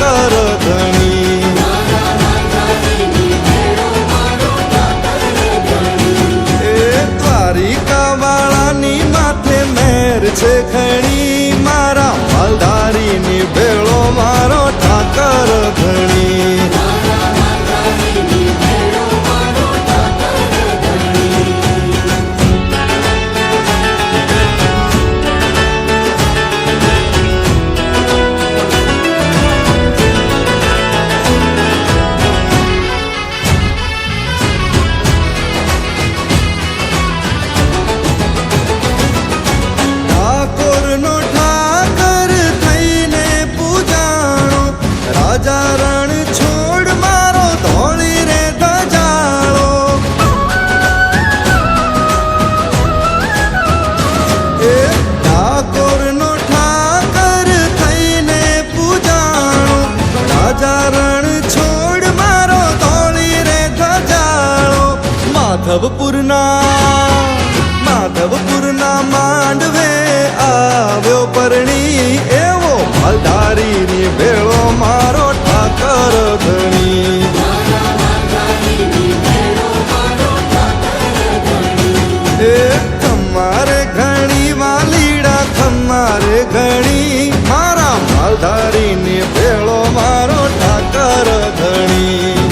ઠાકર ધણી એ દ્વારિકા વાળાની માથે મેર છે ઘણી મારા માલધારીની ભેળો મારો ઠાકર ધણી માધવપુરના માંડવે આવ્યો પરણી એવો માલધારીની ભેળો મારો ઠાકર ધણી એ ખમારે ઘણી વાલીડા ખમારે ઘણી મારા માલધારીની ભેળો મારો ઠાકર ધણી